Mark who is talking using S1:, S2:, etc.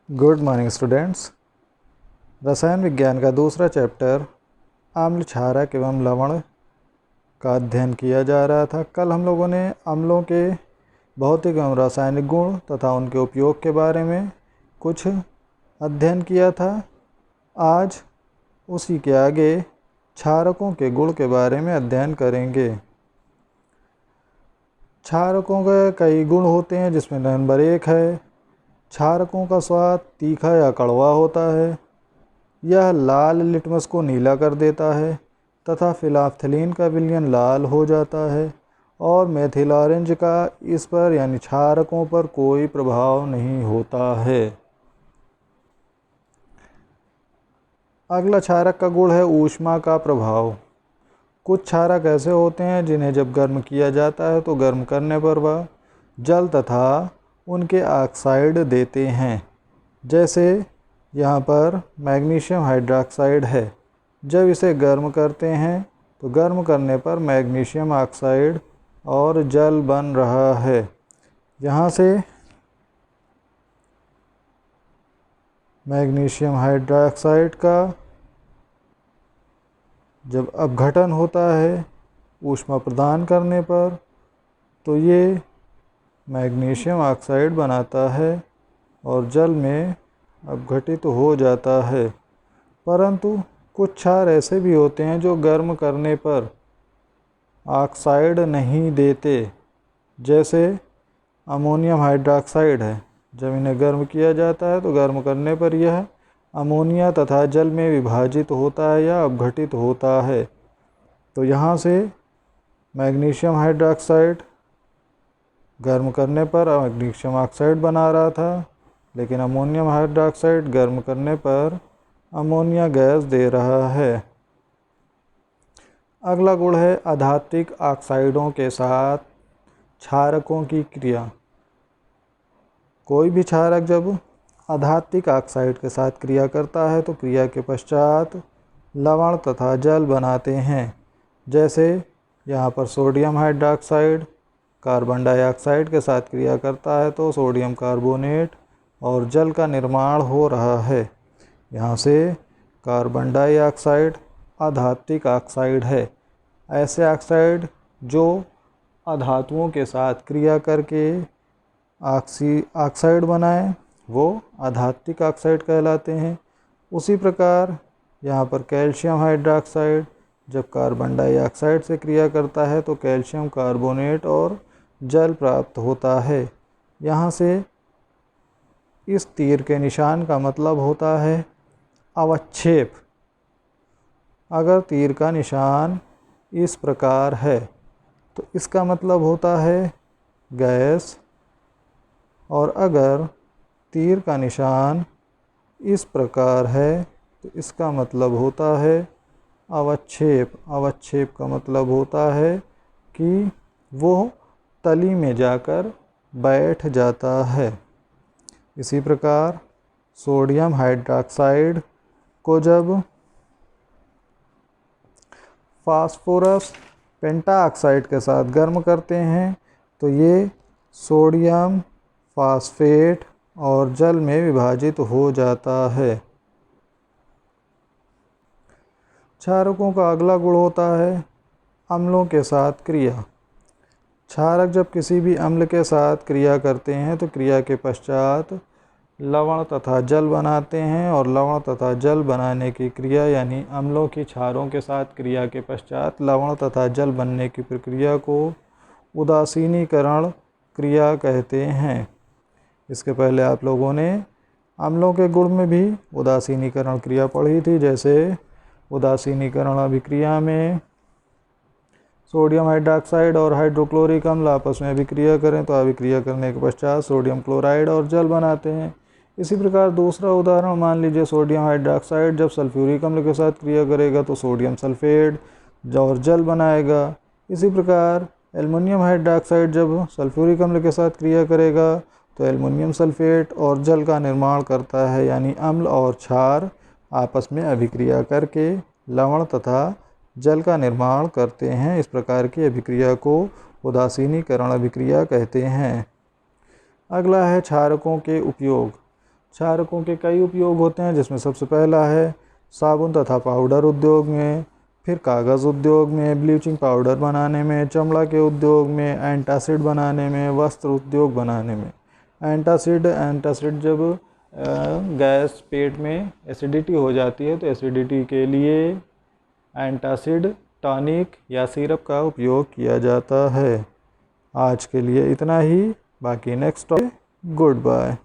S1: Good morning students. रसायन विज्ञान का दूसरा चैप्टर अम्ल, क्षारक एवं लवण का अध्ययन किया जा रहा था। कल हम लोगों ने अम्लों के भौतिक एवं रासायनिक गुण तथा उनके उपयोग के बारे में कुछ अध्ययन किया था। आज उसी के आगे क्षारकों के गुण के बारे में अध्ययन करेंगे। क्षारकों के कई गुण होते हैं, जिसमें नंबर 1 है क्षारकों का स्वाद तीखा या कड़वा होता है। यह लाल लिटमस को नीला कर देता है तथा फिनाल्फ्थलीन का विलयन लाल हो जाता है और मेथिल ऑरेंज का इस पर यानी क्षारकों पर कोई प्रभाव नहीं होता है। अगला क्षारक का गुण है ऊष्मा का प्रभाव। कुछ क्षारक ऐसे होते हैं जिन्हें जब गर्म किया जाता है तो गर्म करने पर वह जल तथा उनके ऑक्साइड देते हैं। जैसे यहाँ पर मैग्नीशियम हाइड्रॉक्साइड है। जब इसे गर्म करते हैं तो गर्म करने पर मैग्नीशियम ऑक्साइड और जल बन रहा है। यहाँ से मैग्नीशियम हाइड्रॉक्साइड का जब अपघटन होता है ऊष्मा प्रदान करने पर तो ये मैग्नीशियम ऑक्साइड बनाता है और जल में अपघटित हो जाता है। परंतु कुछ क्षार ऐसे भी होते हैं जो गर्म करने पर ऑक्साइड नहीं देते। जैसे अमोनियम हाइड्रॉक्साइड है। जब इन्हें गर्म किया जाता है तो गर्म करने पर यह अमोनिया तथा जल में विभाजित होता है या अपघटित होता है। तो यहाँ से मैग्नीशियम हाइड्रॉक्साइड गर्म करने पर मैग्नीशियम ऑक्साइड बना रहा था, लेकिन अमोनियम हाइड्रॉक्साइड गर्म करने पर अमोनिया गैस दे रहा है। अगला गुण है अधात्विक ऑक्साइडों के साथ क्षारकों की क्रिया। कोई भी क्षारक जब अधात्विक ऑक्साइड के साथ क्रिया करता है तो क्रिया के पश्चात लवण तथा जल बनाते हैं। जैसे यहाँ पर सोडियम हाइड्रॉक्साइड कार्बन डाइऑक्साइड के साथ क्रिया करता है तो सोडियम कार्बोनेट और जल का निर्माण हो रहा है। यहाँ से कार्बन डाइऑक्साइड अधात्विक ऑक्साइड है। ऐसे ऑक्साइड जो अधातुओं के साथ क्रिया करके ऑक्साइड बनाए वो अधात्विक ऑक्साइड कहलाते हैं। उसी प्रकार यहाँ पर कैल्शियम हाइड्रॉक्साइड जब कार्बन डाइऑक्साइड से क्रिया करता है तो कैल्शियम कार्बोनेट और जल प्राप्त होता है। यहाँ से इस तीर के निशान का मतलब होता है अवक्षेप। अगर तीर का निशान इस प्रकार है तो इसका मतलब होता है गैस, और अगर तीर का निशान इस प्रकार है तो इसका मतलब होता है अवक्षेप। अवक्षेप का मतलब होता है कि वो तली में जाकर बैठ जाता है। इसी प्रकार सोडियम हाइड्रॉक्साइड को जब फास्फोरस पेंटाऑक्साइड के साथ गर्म करते हैं तो ये सोडियम फास्फेट और जल में विभाजित हो जाता है। क्षारकों का अगला गुण होता है अम्लों के साथ क्रिया। क्षारक जब किसी भी अम्ल के साथ क्रिया करते हैं तो क्रिया के पश्चात लवण तथा जल बनाते हैं, और लवण तथा जल बनाने की क्रिया यानी अम्लों की क्षारों के साथ क्रिया के पश्चात लवण तथा जल बनने की प्रक्रिया को उदासीनीकरण क्रिया कहते हैं। इसके पहले आप लोगों ने अम्लों के गुण में भी उदासीनीकरण क्रिया पढ़ी थी। जैसे उदासीनीकरण अभिक्रिया में सोडियम हाइड्रॉक्साइड और हाइड्रोक्लोरिक अम्ल आपस में अभिक्रिया करें तो अभिक्रिया करने के पश्चात सोडियम क्लोराइड और जल बनाते हैं। इसी प्रकार दूसरा उदाहरण मान लीजिए सोडियम हाइड्रॉक्साइड जब सल्फ्यूरिक अम्ल के साथ क्रिया करेगा तो सोडियम सल्फेट और जल बनाएगा। इसी प्रकार एल्युमिनियम हाइड्रॉक्साइड जब सल्फ्यूरिक अम्ल के साथ क्रिया करेगा तो एल्युमिनियम सल्फेट और जल का निर्माण करता है, यानी अम्ल और क्षार आपस में अभिक्रिया करके लवण तथा जल का निर्माण करते हैं। इस प्रकार की अभिक्रिया को उदासीनीकरण अभिक्रिया कहते हैं। अगला है क्षारकों के उपयोग। क्षारकों के कई उपयोग होते हैं, जिसमें सबसे पहला है साबुन तथा पाउडर उद्योग में, फिर कागज़ उद्योग में, ब्लीचिंग पाउडर बनाने में, चमड़ा के उद्योग में, एंटासिड बनाने में, वस्त्र उद्योग बनाने में। एंटासिड जब गैस पेट में एसिडिटी हो जाती है तो एसिडिटी के लिए एंटासिड टॉनिक या सिरप का उपयोग किया जाता है। आज के लिए इतना ही, बाकी नेक्स्ट टॉपिक। Good bye.